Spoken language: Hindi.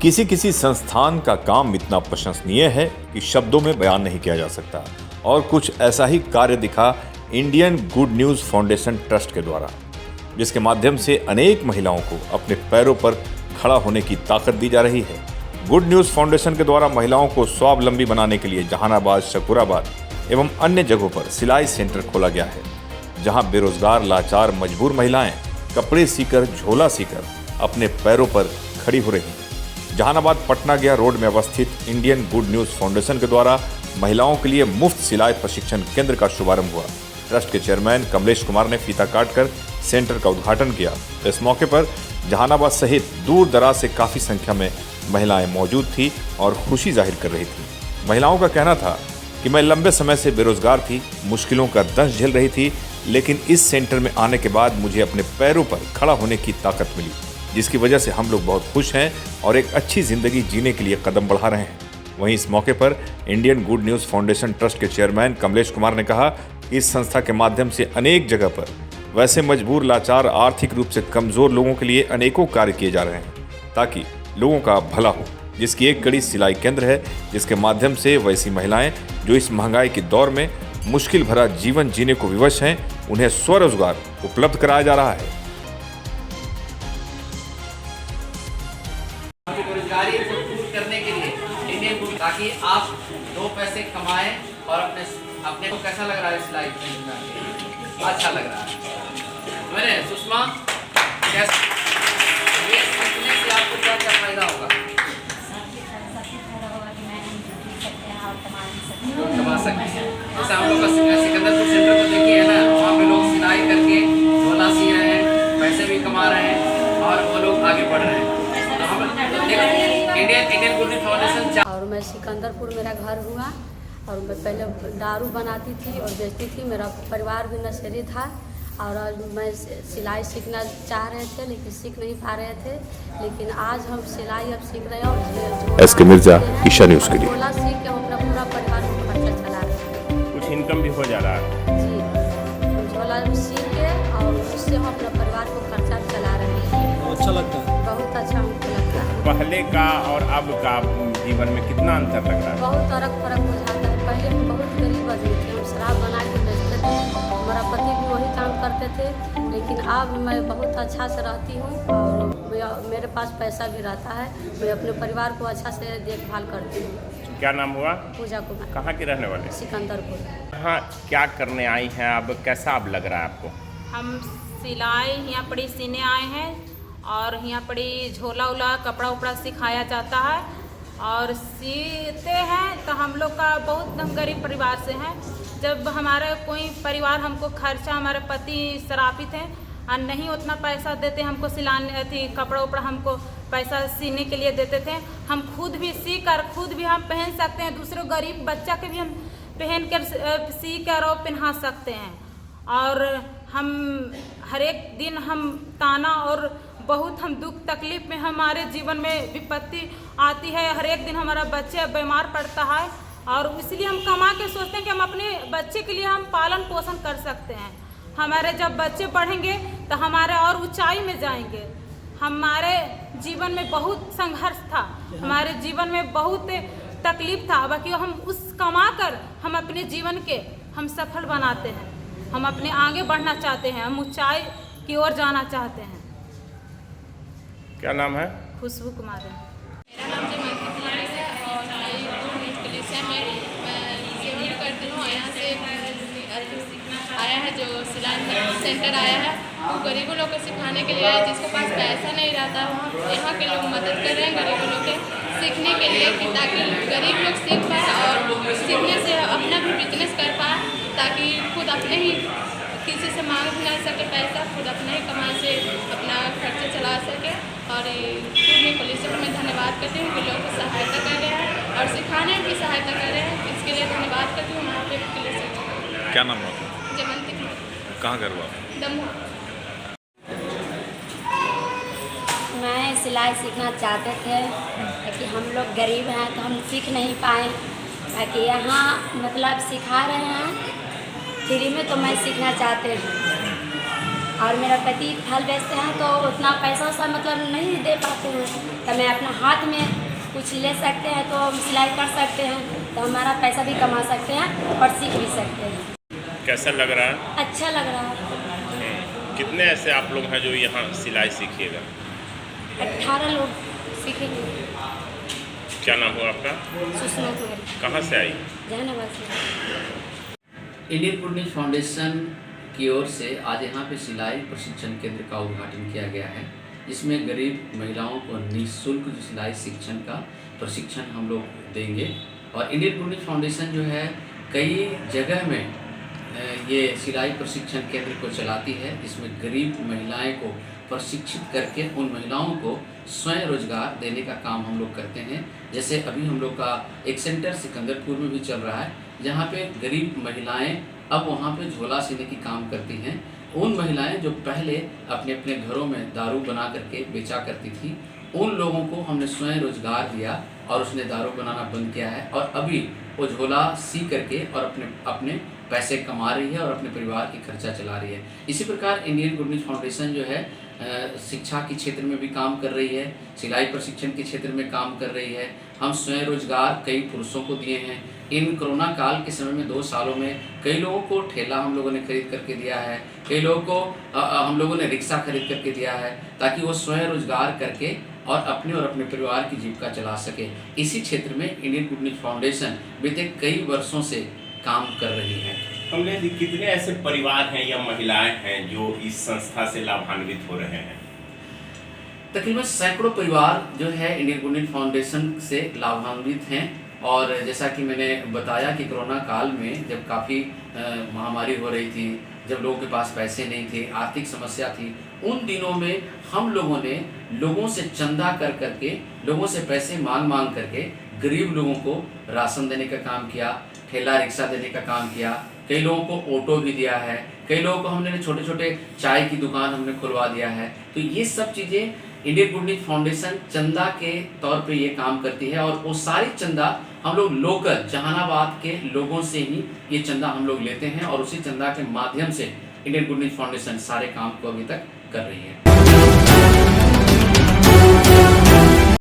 किसी किसी संस्थान का काम इतना प्रशंसनीय है कि शब्दों में बयान नहीं किया जा सकता। और कुछ ऐसा ही कार्य दिखा Indian good news foundation trust के द्वारा, जिसके माध्यम से अनेक महिलाओं को अपने पैरों पर खड़ा होने की ताकत दी जा रही है। गुड न्यूज़ फाउंडेशन के द्वारा महिलाओं को स्वावलंबी बनाने के लिए जहानाबाद, शकूराबाद एवं अन्य जगहों पर सिलाई सेंटर खोला गया है, जहां बेरोजगार, लाचार, मजबूर महिलाएं कपड़े सीकर, झोला सीकर अपने पैरों पर खड़ी हो रही हैं। जहानाबाद पटना गया रोड में अवस्थित इंडियन गुड न्यूज़ फाउंडेशन के द्वारा महिलाओं के लिए मुफ्त सिलाई प्रशिक्षण केंद्र का शुभारंभ हुआ। ट्रस्ट के चेयरमैन कमलेश कुमार ने फीता काटकर सेंटर का उद्घाटन किया। इस मौके पर जहानाबाद सहित दूर दराज से काफ़ी संख्या में महिलाएं मौजूद थी और खुशी जाहिर कर रही थी। महिलाओं का कहना था कि मैं लंबे समय से बेरोजगार थी, मुश्किलों का दंश झेल रही थी, लेकिन इस सेंटर में आने के बाद मुझे अपने पैरों पर खड़ा होने की ताकत मिली, जिसकी वजह से हम लोग बहुत खुश हैं और एक अच्छी ज़िंदगी जीने के लिए कदम बढ़ा रहे हैं। वहीं इस मौके पर Indian good news foundation trust के चेयरमैन कमलेश कुमार ने कहा कि इस संस्था के माध्यम से अनेक जगह पर वैसे मजबूर, लाचार, आर्थिक रूप से कमज़ोर लोगों के लिए अनेकों कार्य किए जा रहे हैं ताकि लोगों का भला हो, जिसकी एक कड़ी सिलाई केंद्र है, जिसके माध्यम से वैसी महिलाएं जो इस महंगाई के दौर में मुश्किल भरा जीवन जीने को विवश हैं, उन्हें स्वरोजगार उपलब्ध कराया जा रहा है। बेरोजगारी को दूर करने के लिए इंडियन, ताकि आप दो पैसे कमाएं और अपने को कैसा लग रहा है सिलाई? अच्छा लग रहा है। मैंने सुषमा कैसे ये सीखने से आपको क्या क्या फायदा होगा? कमा सकते हैं। जैसे हम लोग सिकंदरपुर सेंटर को देखिए है ना, वहाँ पे लोग सिलाई करके झोला सी रहे हैं, पैसे भी कमा रहे हैं और वो लोग आगे बढ़ रहे हैं। तो हम इंडियन गुड न्यूज़ फाउंडेशन। और मैं सिकंदरपुर मेरा घर हुआ और मैं पहले दारू बनाती थी और बेचती थी। मेरा परिवार भी नशेड़ी था और आज मैं सिलाई सीखना चाह रहे थे लेकिन सीख नहीं पा रहे थे, लेकिन आज हम सिलाई अब सीख रहे हैं। और एसके मिर्जा, ईशा न्यूज़ के लिए। झोला सीख के हम अपना पूरा परिवार को खर्चा चला रहे हैं। कुछ इनकम भी हो जा रहा है जी, झोला सीख के और उससे हम अपना परिवार को खर्चा चला रहे हैं। अच्छा लगता है, बहुत अच्छा हमको लगता है। पहले का और अब का जीवन में कितना अंतर लग रहा है? बहुत फर्क हो जाता है। पहले हम बहुत गरीब आदमी थे, हम शराब बना के बेचते थे, हमारा पति भी वही काम करते थे, लेकिन अब मैं बहुत अच्छा से रहती हूँ और मेरे पास पैसा भी रहता है। मैं अपने परिवार को अच्छा से देखभाल करती हूँ। क्या नाम हुआ? पूजा कुमार। कहाँ के रहने वाले? सिकंदरपुर। हाँ, क्या करने आई हैं अब? कैसा अब लग रहा है आपको? हम सिलाई यहाँ पड़ी सीने आए हैं और यहाँ पड़ी झोला उला कपड़ा उपड़ा सिखाया जाता है और सीते हैं। तो हम लोग का बहुत, हम गरीब परिवार से हैं। जब हमारा कोई परिवार हमको खर्चा, हमारे पति शराबी थे और नहीं उतना पैसा देते हमको सिलाने थी, कपड़ा उपड़ा हमको पैसा सीने के लिए देते थे। हम खुद भी सी कर खुद भी हम पहन सकते हैं, दूसरे गरीब बच्चा के भी हम पहन कर सी कर और पहना सकते हैं। और हम हर एक दिन हम ताना और बहुत हम दुख तकलीफ में, हमारे जीवन में विपत्ति आती है। हर एक दिन हमारा बच्चा बीमार पड़ता है और इसलिए हम कमा के सोचते हैं कि हम अपने बच्चे के लिए हम पालन पोषण कर सकते हैं। हमारे जब बच्चे पढ़ेंगे तो हमारे और ऊंचाई में जाएंगे। हमारे जीवन में बहुत संघर्ष था, हमारे जीवन में बहुत तकलीफ था, बाकी हम उस कमा कर हम अपने जीवन के हम सफल बनाते हैं। हम अपने आगे बढ़ना चाहते हैं, हम ऊंचाई की ओर जाना चाहते हैं। क्या नाम है? खुशबू कुमार है। मेरा नाम जयमंती कुमारी है और मैं कलेसिया में सेवा करती हूँ। यहाँ से आया है जो सिलाई सेंटर आया है, वो गरीबों लोग को सिखाने के लिए आया, जिसके पास पैसा नहीं रहता वहाँ यहाँ के लोग मदद कर रहे हैं गरीबों लोग के सीखने के लिए, कि ताकि गरीब लोग सीख पाए और सीखने से अपना भी बिजनेस कर पाए, ताकि खुद अपने ही किसी से मांग भी नहीं सके पैसा, खुद अपने ही कमाई से अपना खर्चा चला सके। और खुद मैं कलेसिया में धन्यवाद करती हूँ कि लोगों को सहायता कर रहे हैं और सिखाने में भी सहायता कर रहे हैं। इसके लिए धन्यवाद करती हूँ वहाँ पे कलेसिया। क्या नाम है? जयमंती। कहाँ घर हुआ? दमोह। मैं सिलाई सीखना चाहते थे कि हम लोग गरीब हैं तो हम सीख नहीं पाए, ताकि यहाँ मतलब सिखा रहे हैं फ्री में, तो मैं सीखना चाहते हैं। और मेरा पति फल बेचते हैं तो उतना पैसा सा मतलब नहीं दे पाते हैं, तो मैं अपना हाथ में कुछ ले सकते हैं तो हम सिलाई कर सकते हैं, तो हमारा पैसा भी कमा सकते हैं और सीख भी सकते हैं। कैसा लग रहा है? अच्छा लग रहा है। कितने ऐसे आप लोग हैं जो यहाँ सिलाई सीखिएगा? 18 लोग सीखेंगे। क्या नाम हुआ आपका? सुषमा कुमारी। कहाँ से आई? जहानाबाद से। इंडियन गुड न्यूज फाउंडेशन की ओर से आज यहाँ पे सिलाई प्रशिक्षण केंद्र का उद्घाटन किया गया है, जिसमें गरीब महिलाओं को निःशुल्क जो सिलाई शिक्षण का प्रशिक्षण हम लोग देंगे। और इंडियन गुड न्यूज फाउंडेशन जो है कई जगह में ये सिलाई प्रशिक्षण केंद्र को चलाती है, जिसमें गरीब महिलाएं को प्रशिक्षित करके उन महिलाओं को स्वयं रोजगार देने का काम हम लोग करते हैं। जैसे अभी हम लोग का एक सेंटर सिकंदरपुर में भी चल रहा है, जहाँ पे गरीब महिलाएं अब वहाँ पे झोला सीने की काम करती हैं। उन महिलाएं जो पहले अपने अपने घरों में दारू बना करके बेचा करती थी, उन लोगों को हमने स्वयं रोजगार दिया और उसने दारू बनाना बंद किया है और अभी वो झोला सी करके और अपने पैसे कमा रही है और अपने परिवार की खर्चा चला रही है। इसी प्रकार इंडियन गुड न्यूज फाउंडेशन जो है शिक्षा के क्षेत्र में भी काम कर रही है, सिलाई प्रशिक्षण के क्षेत्र में काम कर रही है। हम स्वयं रोजगार कई पुरुषों को दिए हैं। इन कोरोना काल के समय में 2 सालों में कई लोगों को ठेला हम लोगों ने खरीद करके दिया है, कई लोगों को हम लोगों ने रिक्शा खरीद करके दिया है, ताकि वो स्वयं रोजगार करके और अपने परिवार की जीविका चला सके। इसी क्षेत्र में इंडियन गुड न्यूज फाउंडेशन बीते कई वर्षों से काम कर रही है। कमलेश जी, कितने ऐसे परिवार हैं या महिलाएं हैं जो इस संस्था से लाभान्वित हो रहे हैं? तकरीबन सैकड़ों परिवार जो है इंडियन गुड न्यूज फाउंडेशन से लाभान्वित हैं। और जैसा कि मैंने बताया कि कोरोना काल में जब काफ़ी महामारी हो रही थी, जब लोगों के पास पैसे नहीं थे, आर्थिक समस्या थी, उन दिनों में हम लोगों ने लोगों से चंदा कर करके, लोगों से पैसे मांग करके गरीब लोगों को राशन देने का काम किया, ठेला रिक्शा देने का काम किया, कई लोगों को ऑटो भी दिया है, कई लोगों को हमने छोटे छोटे चाय की दुकान हमने खुलवा दिया है। तो ये सब चीज़ें इंडियन गुड न्यूज फाउंडेशन चंदा के तौर पे ये काम करती है और वो सारी चंदा हम लोग लोकल जहानाबाद के लोगों से ही ये चंदा हम लोग लेते हैं और उसी चंदा के माध्यम से इंडियन गुड न्यूज फाउंडेशन सारे काम को अभी तक कर रही है।